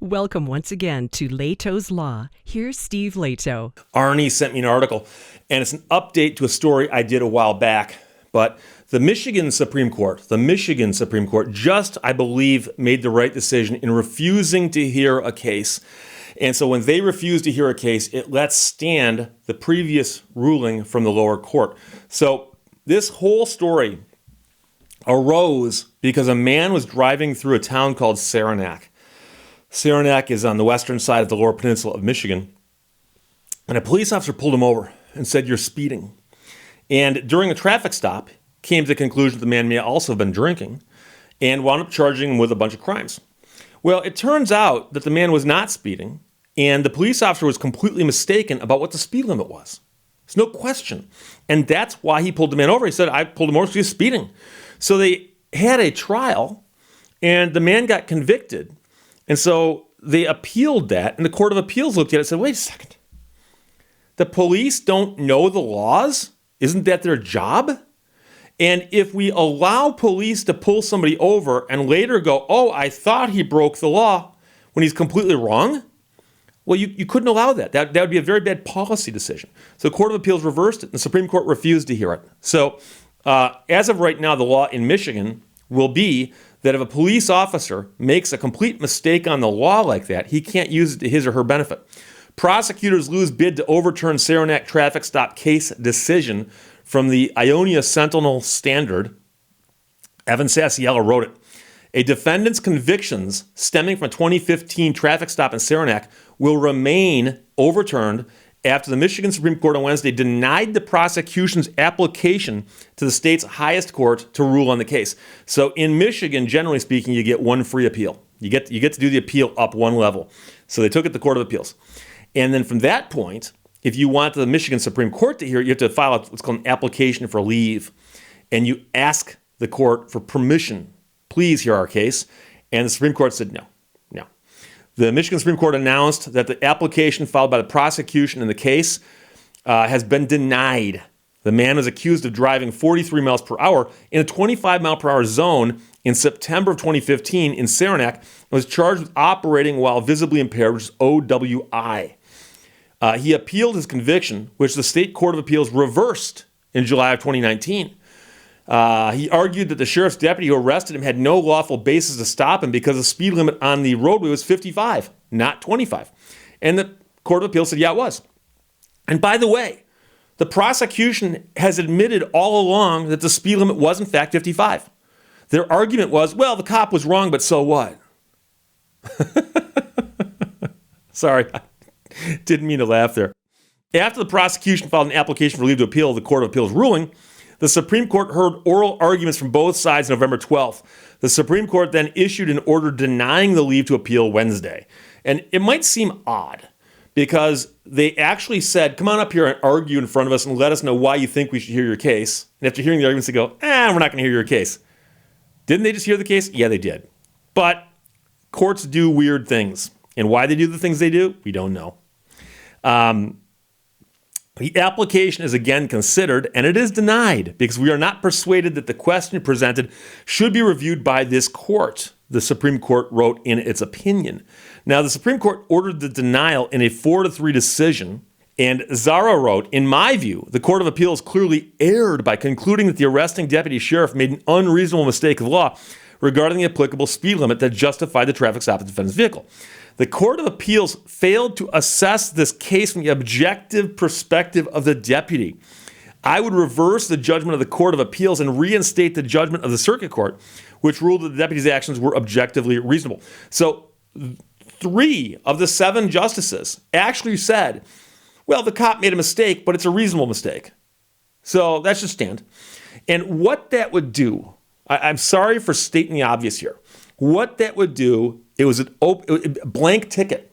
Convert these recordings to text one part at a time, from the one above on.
Welcome once again to Lehto's Law. Here's Steve Lehto. Arnie sent me an article, and it's an update to a story I did a while back. But the Michigan Supreme Court just, I believe, made the right decision in refusing to hear a case. And so when they refuse to hear a case, it lets stand the previous ruling from the lower court. So this whole story arose because a man was driving through a town called Saranac. Saranac is on the western side of the Lower Peninsula of Michigan. And a police officer pulled him over and said, "You're speeding." And during a traffic stop, came to the conclusion that the man may also have been drinking and wound up charging him with a bunch of crimes. Well, it turns out that the man was not speeding, and the police officer was completely mistaken about what the speed limit was. There's no question. And that's why he pulled the man over. He said, "I pulled him over because he was speeding." So they had a trial, and the man got convicted. And so they appealed that, and the Court of Appeals looked at it and said, "Wait a second. The police don't know the laws? Isn't that their job? And if we allow police to pull somebody over and later go, 'Oh, I thought he broke the law,' when he's completely wrong, well, you couldn't allow that. That would be a very bad policy decision." So the Court of Appeals reversed it, and the Supreme Court refused to hear it. So as of right now, the law in Michigan will be that if a police officer makes a complete mistake on the law like that, he can't use it to his or her benefit. Prosecutors lose bid to overturn Saranac traffic stop case decision from the Ionia Sentinel Standard. Evan Sasiella wrote it. A defendant's convictions stemming from a 2015 traffic stop in Saranac will remain overturned after the Michigan Supreme Court on Wednesday denied the prosecution's application to the state's highest court to rule on the case. So in Michigan, generally speaking, you get one free appeal. You get to do the appeal up one level. So they took it to the Court of Appeals. And then from that point, if you want the Michigan Supreme Court to hear it, you have to file what's called an application for leave. And you ask the court for permission. Please hear our case. And the Supreme Court said no. The Michigan Supreme Court announced that the application filed by the prosecution in the case has been denied. The man was accused of driving 43 miles per hour in a 25 mile per hour zone in September of 2015 in Saranac and was charged with operating while visibly impaired, which is OWI. He appealed his conviction, which the State Court of Appeals reversed in July of 2019. He argued that the sheriff's deputy who arrested him had no lawful basis to stop him because the speed limit on the roadway was 55, not 25. And the Court of Appeals said, yeah, it was. And by the way, the prosecution has admitted all along that the speed limit was in fact 55. Their argument was, well, the cop was wrong, but so what? Sorry, I didn't mean to laugh there. After the prosecution filed an application for leave to appeal the Court of Appeals ruling, the Supreme Court heard oral arguments from both sides November 12th. The Supreme Court then issued an order denying the leave to appeal Wednesday. And it might seem odd because they actually said, come on up here and argue in front of us and let us know why you think we should hear your case. And after hearing the arguments, they go, we're not going to hear your case. Didn't they just hear the case? Yeah, they did. But courts do weird things. And why they do the things they do, we don't know. The application is again considered, and it is denied because we are not persuaded that the question presented should be reviewed by this court, the Supreme Court wrote in its opinion. Now, the Supreme Court ordered the denial in a 4-3 decision, and Zara wrote, in my view, the Court of Appeals clearly erred by concluding that the arresting deputy sheriff made an unreasonable mistake of law regarding the applicable speed limit that justified the traffic stop of the defendant's vehicle. The Court of Appeals failed to assess this case from the objective perspective of the deputy. I would reverse the judgment of the Court of Appeals and reinstate the judgment of the Circuit Court, which ruled that the deputy's actions were objectively reasonable. So 3 of the 7 justices actually said, well, the cop made a mistake, but it's a reasonable mistake. So that should stand. And what that would do, I'm sorry for stating the obvious here. What that would do, it was a blank ticket,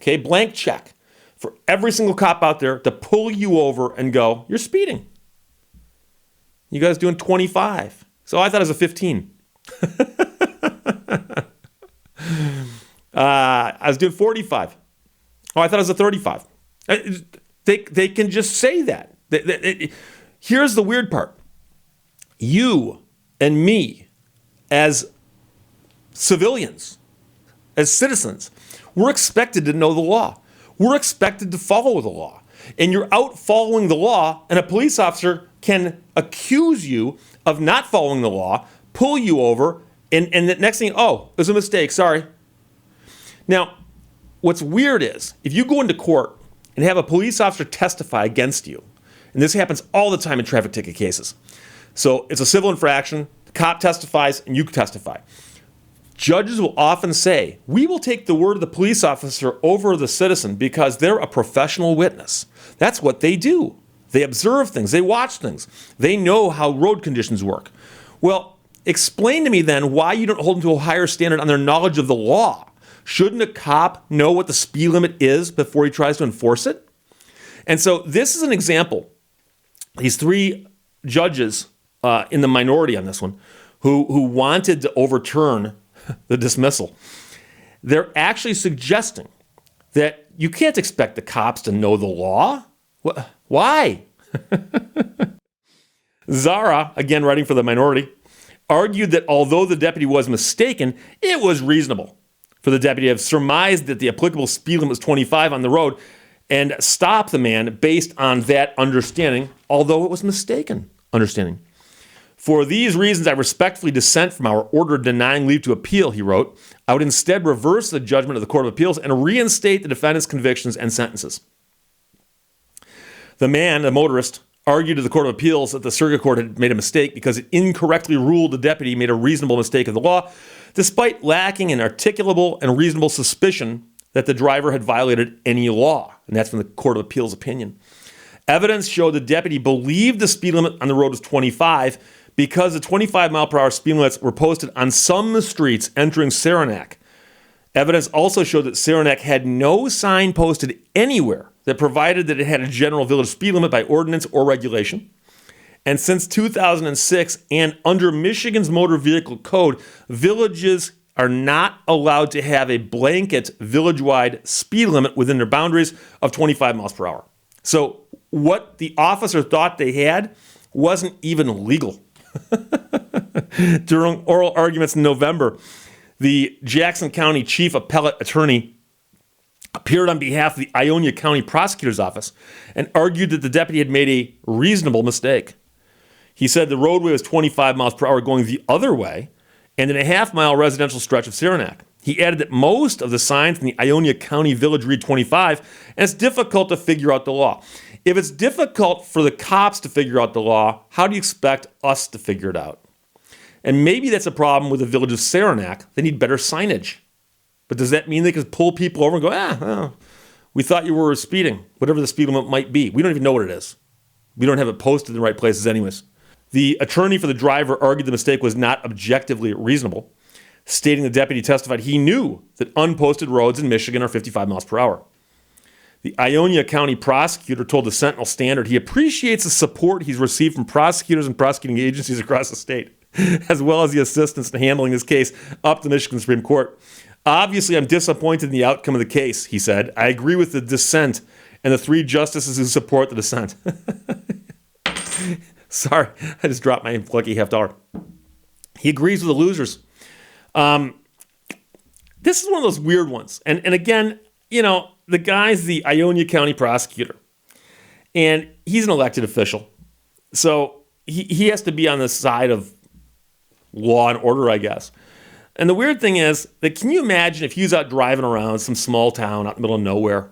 okay, blank check for every single cop out there to pull you over and go, you're speeding. You guys doing 25. So I thought it was a 15. I was doing 45. Oh, I thought it was a 35. They can just say that. Here's the weird part. You and me as civilians, as citizens. We're expected to know the law. We're expected to follow the law. And you're out following the law, and a police officer can accuse you of not following the law, pull you over, and the next thing, oh, it was a mistake, sorry. Now, what's weird is, if you go into court and have a police officer testify against you, and this happens all the time in traffic ticket cases. So it's a civil infraction, the cop testifies, and you testify. Judges will often say, we will take the word of the police officer over the citizen because they're a professional witness. That's what they do. They observe things, they watch things, they know how road conditions work. Well, explain to me then why you don't hold them to a higher standard on their knowledge of the law. Shouldn't a cop know what the speed limit is before he tries to enforce it? And so this is an example. These three judges in the minority on this one who wanted to overturn the dismissal, they're actually suggesting that you can't expect the cops to know the law. Why? Zara, again writing for the minority, argued that although the deputy was mistaken, it was reasonable for the deputy to have surmised that the applicable speed limit was 25 on the road and stop the man based on that understanding, although it was mistaken understanding. For these reasons, I respectfully dissent from our order denying leave to appeal, he wrote. I would instead reverse the judgment of the Court of Appeals and reinstate the defendant's convictions and sentences. The man, the motorist, argued to the Court of Appeals that the circuit court had made a mistake because it incorrectly ruled the deputy made a reasonable mistake of the law, despite lacking an articulable and reasonable suspicion that the driver had violated any law. And that's from the Court of Appeals opinion. Evidence showed the deputy believed the speed limit on the road was 25 because the 25 mile per hour speed limits were posted on some streets entering Saranac. Evidence also showed that Saranac had no sign posted anywhere that provided that it had a general village speed limit by ordinance or regulation. And since 2006, and under Michigan's Motor Vehicle Code, villages are not allowed to have a blanket village-wide speed limit within their boundaries of 25 miles per hour. So what the officer thought they had wasn't even legal. During oral arguments in November, the Jackson County Chief Appellate Attorney appeared on behalf of the Ionia County Prosecutor's Office and argued that the deputy had made a reasonable mistake. He said the roadway was 25 miles per hour going the other way and in a half-mile residential stretch of Saranac. He added that most of the signs in the Ionia County Village read 25, and it's difficult to figure out the law. If it's difficult for the cops to figure out the law, how do you expect us to figure it out? And maybe that's a problem with the village of Saranac. They need better signage. But does that mean they can pull people over and go, we thought you were speeding, whatever the speed limit might be. We don't even know what it is. We don't have it posted in the right places anyways. The attorney for the driver argued the mistake was not objectively reasonable, stating the deputy testified he knew that unposted roads in Michigan are 55 miles per hour. The Ionia County prosecutor told the Sentinel Standard he appreciates the support he's received from prosecutors and prosecuting agencies across the state, as well as the assistance in handling this case up to the Michigan Supreme Court. Obviously, I'm disappointed in the outcome of the case, he said. I agree with the dissent and the three justices who support the dissent. Sorry, I just dropped my lucky $50. He agrees with the losers. This is one of those weird ones. And again, the guy's the Ionia County prosecutor. And he's an elected official. So he has to be on the side of law and order, I guess. And the weird thing is that can you imagine if he was out driving around some small town out in the middle of nowhere?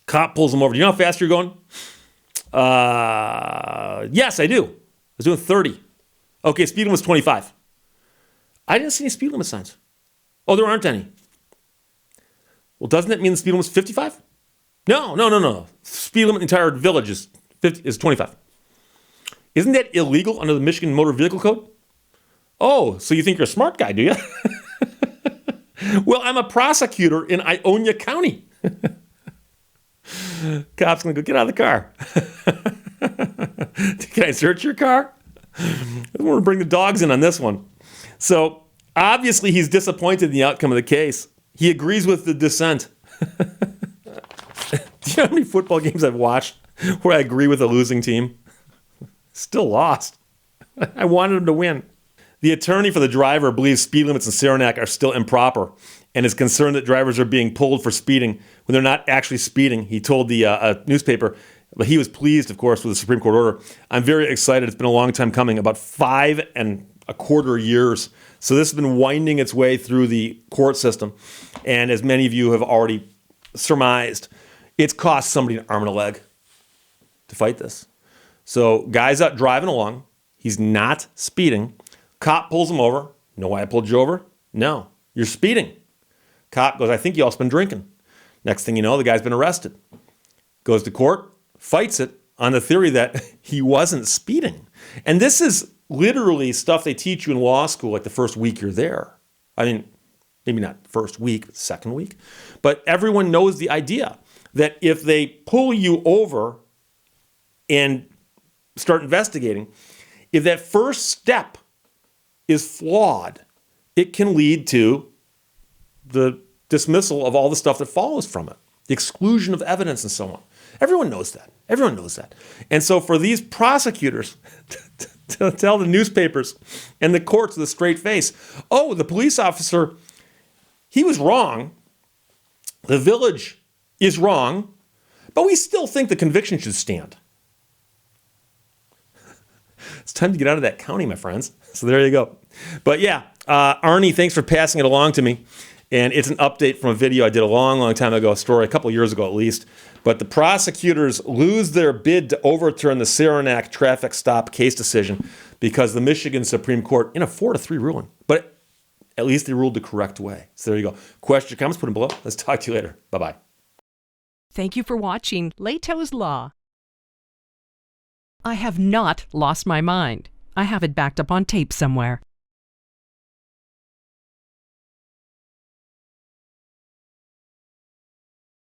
Cop pulls him over. Do you know how fast you're going? Yes, I do. I was doing 30. Okay, speed limit was 25. I didn't see any speed limit signs. Oh, there aren't any. Well, doesn't that mean the speed limit was 55? No. Speed limit in the entire village is 25. Isn't that illegal under the Michigan Motor Vehicle Code? Oh, so you think you're a smart guy, do you? Well, I'm a prosecutor in Ionia County. Cop's going to go, get out of the car. Can I search your car? I want to bring the dogs in on this one. So obviously he's disappointed in the outcome of the case. He agrees with the dissent. Do you know how many football games I've watched where I agree with a losing team? Still lost. I wanted him to win. The attorney for the driver believes speed limits in Saranac are still improper and is concerned that drivers are being pulled for speeding when they're not actually speeding. He told the newspaper, but he was pleased, of course, with the Supreme Court order. I'm very excited. It's been a long time coming, about 5.25 years. So this has been winding its way through the court system. And as many of you have already surmised, it's cost somebody an arm and a leg to fight this. So guy's out driving along. He's not speeding. Cop pulls him over. Know why I pulled you over? No, you're speeding. Cop goes, I think you also been drinking. Next thing you know, the guy's been arrested. Goes to court, fights it on the theory that he wasn't speeding. And this is literally stuff they teach you in law school like the first week you're there. I mean, maybe not first week, but second week. But everyone knows the idea that if they pull you over and start investigating, if that first step is flawed, it can lead to the dismissal of all the stuff that follows from it, the exclusion of evidence and so on. Everyone knows that. Everyone knows that. And so for these prosecutors to tell the newspapers and the courts with a straight face, oh, the police officer, he was wrong. The village is wrong, but we still think the conviction should stand. It's time to get out of that county, my friends. So there you go. But yeah, Arnie, thanks for passing it along to me. And it's an update from a video I did a long, long time ago, a story a couple years ago at least. But the prosecutors lose their bid to overturn the Saranac traffic stop case decision because the Michigan Supreme Court in a 4-3 ruling. But at least they ruled the correct way. So there you go. Question, comments, put them below. Let's talk to you later. Bye-bye. Thank you for watching Lehto's Law. I have not lost my mind. I have it backed up on tape somewhere.